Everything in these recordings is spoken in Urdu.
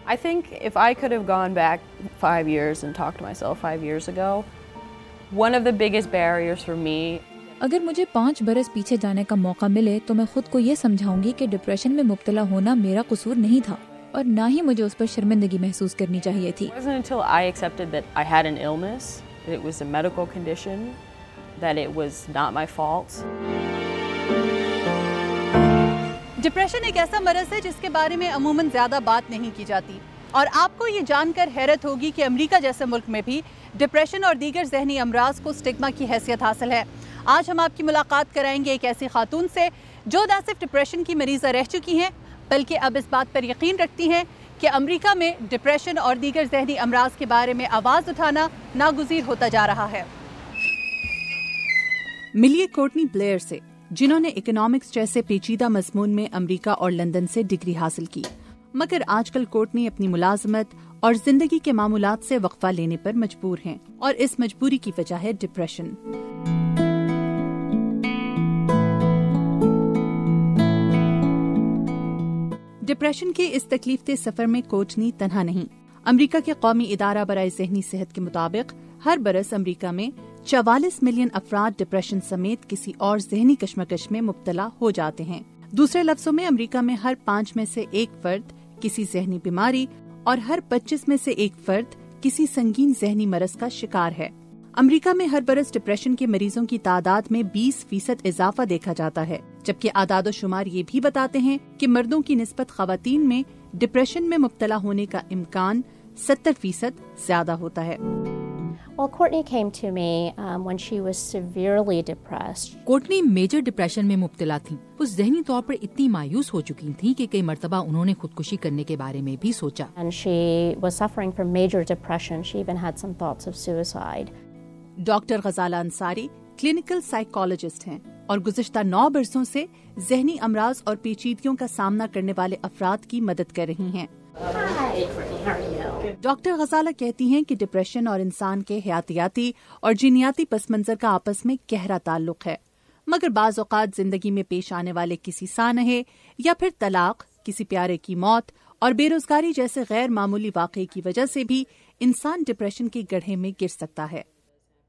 I think if I could have gone back 5 years and talked to myself 5 years ago, one of the biggest barriers for me. اگر مجھے 5 برس پیچھے جانے کا موقع ملے تو میں خود کو یہ سمجھاؤں گی کہ ڈپریشن میں مبتلا ہونا میرا قصور نہیں تھا اور نہ ہی مجھے اس پر شرمندگی محسوس کرنی چاہیے تھی. It wasn't until I accepted that I had an illness, that it was a medical condition, that it was not my fault. Depression ایک ایسا مرض ہے جس کے بارے میں عموماً زیادہ بات نہیں کی جاتی، اور آپ کو یہ جان کر حیرت ہوگی کہ امریکہ جیسے ملک میں بھی ڈپریشن اور دیگر ذہنی امراض کو سٹگما کی حیثیت حاصل ہے. آج ہم آپ کی ملاقات کرائیں گے ایک ایسی خاتون سے جو نہ صرف ڈپریشن کی مریضہ رہ چکی ہیں بلکہ اب اس بات پر یقین رکھتی ہیں کہ امریکہ میں ڈپریشن اور دیگر ذہنی امراض کے بارے میں آواز اٹھانا ناگزیر ہوتا جا رہا ہے. ملیے کورٹنی بلیئر سے، جنہوں نے اکنامکس جیسے پیچیدہ مضمون میں امریکہ اور لندن سے ڈگری حاصل کی، مگر آج کل کورٹنی اپنی ملازمت اور زندگی کے معمولات سے وقفہ لینے پر مجبور ہیں، اور اس مجبوری کی وجہ ہے ڈپریشن. ڈپریشن کے اس تکلیف دہ سفر میں کورٹنی تنہا نہیں. امریکہ کے قومی ادارہ برائے ذہنی صحت کے مطابق ہر برس امریکہ میں 44 ملین افراد ڈپریشن سمیت کسی اور ذہنی کشمکش میں مبتلا ہو جاتے ہیں. دوسرے لفظوں میں امریکہ میں ہر 5 میں سے 1 فرد کسی ذہنی بیماری اور ہر 25 میں سے 1 فرد کسی سنگین ذہنی مرض کا شکار ہے. امریکہ میں ہر برس ڈپریشن کے مریضوں کی تعداد میں 20% اضافہ دیکھا جاتا ہے، جبکہ اعداد و شمار یہ بھی بتاتے ہیں کہ مردوں کی نسبت خواتین میں ڈپریشن میں مبتلا ہونے کا امکان 70% زیادہ ہوتا ہے. Well, Courtney came to me when she was severely depressed. Courtney major depression میں مبتلا تھیں. وہ ذہنی طور پر اتنی مایوس ہو چکی تھیں کہ کئی مرتبہ انہوں نے خودکشی کرنے کے بارے میں بھی سوچا. And she was suffering from major depression. She even had some thoughts of suicide. Doctor Ghazala Ansari clinical psychologist ہیں اور گزشتہ 9 برسوں سے ذہنی امراض اور پیچیدگیوں کا سامنا کرنے والے افراد کی مدد کر رہی ہیں. ڈاکٹر غزالہ کہتی ہیں کہ ڈپریشن اور انسان کے حیاتیاتی اور جینیاتی پس منظر کا آپس میں گہرا تعلق ہے، مگر بعض اوقات زندگی میں پیش آنے والے کسی سانحے یا پھر طلاق، کسی پیارے کی موت اور بے روزگاری جیسے غیر معمولی واقعے کی وجہ سے بھی انسان ڈپریشن کے گڑھے میں گر سکتا ہے.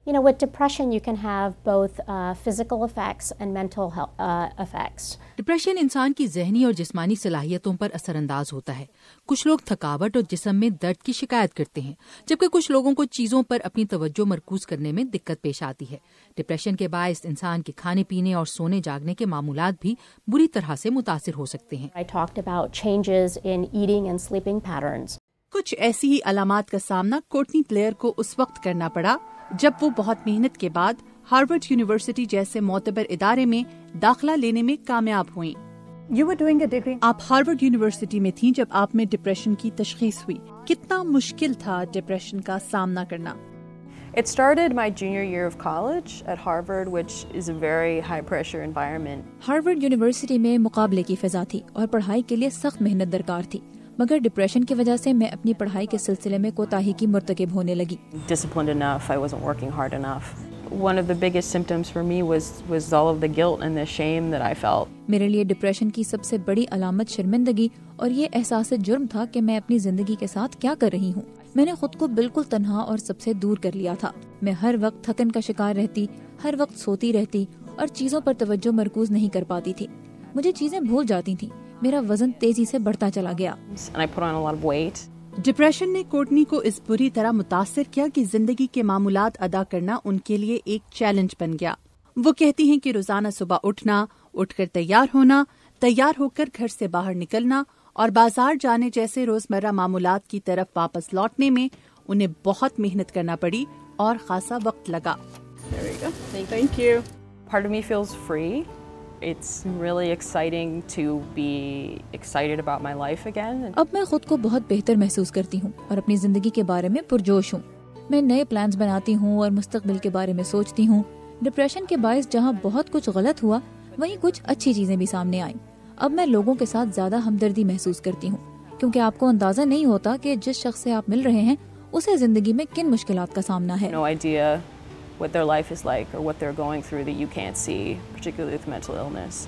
You know, with depression you can have both physical effects and mental health effects. Depression انسان کی ذہنی اور جسمانی صلاحیتوں پر اثر انداز ہوتا ہے. کچھ لوگ تھکاوٹ اور جسم میں درد کی شکایت کرتے ہیں، جبکہ کچھ لوگوں کو چیزوں پر اپنی توجہ مرکوز کرنے میں دقت پیش آتی ہے. ڈپریشن کے باعث انسان کے کھانے پینے اور سونے جاگنے کے معمولات بھی بری طرح سے متاثر ہو سکتے ہیں. I talked about changes in eating and sleeping patterns. کچھ ایسی ہی علامات کا سامنا کورٹنی بلیئر کو اس وقت کرنا پڑا جب وہ بہت محنت کے بعد ہارورڈ یونیورسٹی جیسے معتبر ادارے میں داخلہ لینے میں کامیاب ہوئیں. You were doing a degree. آپ ہارورڈ یونیورسٹی میں تھیں جب آپ میں ڈپریشن کی تشخیص ہوئی. کتنا مشکل تھا ڈپریشن کا سامنا کرنا؟ It started my junior year of college at Harvard, which is a very high pressure environment. Harvard university میں مقابلے کی فضا تھی اور پڑھائی کے لیے سخت محنت درکار تھی، مگر ڈپریشن کی وجہ سے میں اپنی پڑھائی کے سلسلے میں کوتاہی کی مرتکب ہونے لگی. Disciplined enough, I wasn't working hard enough. One of the biggest symptoms for me was all of the guilt and the shame that I felt. میرے لیے ڈپریشن کی سب سے بڑی علامت شرمندگی اور یہ احساس جرم تھا کہ میں اپنی زندگی کے ساتھ کیا کر رہی ہوں. میں نے خود کو بالکل تنہا اور سب سے دور کر لیا تھا. میں ہر وقت تھکن کا شکار رہتی، ہر وقت سوتی رہتی اور چیزوں پر توجہ مرکوز نہیں کر پاتی تھی. مجھے چیزیں بھول جاتی تھیں. میرا وزن تیزی سے بڑھتا چلا گیا. And I put on a lot of weight. Depression نے کورٹنی کو اس بری طرح متاثر کیا کہ زندگی کے معمولات ادا کرنا ان کے لیے ایک چیلنج بن گیا. وہ کہتی ہیں کہ روزانہ صبح اٹھنا، اٹھ کر تیار ہونا، تیار ہو کر گھر سے باہر نکلنا اور بازار جانے جیسے روزمرہ معمولات کی طرف واپس لوٹنے میں انہیں بہت محنت کرنا پڑی اور خاصا وقت لگا. There we go. Thank you. Part of me feels free. It's really exciting to be excited about my life again. اب میں خود کو بہت بہتر محسوس کرتی ہوں اور اپنی زندگی کے بارے میں پرجوش ہوں. میں نئے پلانز بناتی ہوں اور مستقبل کے بارے میں سوچتی ہوں. ڈپریشن کے باعث جہاں بہت کچھ غلط ہوا وہیں کچھ اچھی چیزیں بھی سامنے آئیں. اب میں لوگوں کے ساتھ زیادہ ہمدردی محسوس کرتی ہوں کیونکہ آپ کو اندازہ نہیں ہوتا کہ جس شخص سے آپ مل رہے ہیں اسے زندگی میں کن مشکلات کا سامنا ہے. No idea what their life is like or what they're going through that you can't see, particularly with mental illness.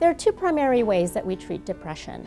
There are two primary ways that we treat depression.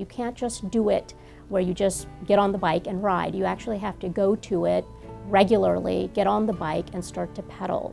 You can't just do it where you just get on the bike and ride. You actually have to go to it regularly, get on the bike and start to pedal.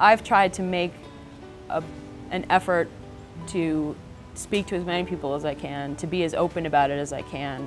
I've tried to make an effort to speak to as many people as I can, to be as open about it as I can.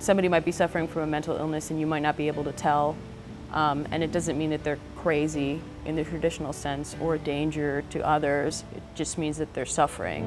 Somebody might be suffering from a mental illness and you might not be able to tell, and it doesn't mean that they're crazy in the traditional sense or a danger to others. It just means that they're suffering.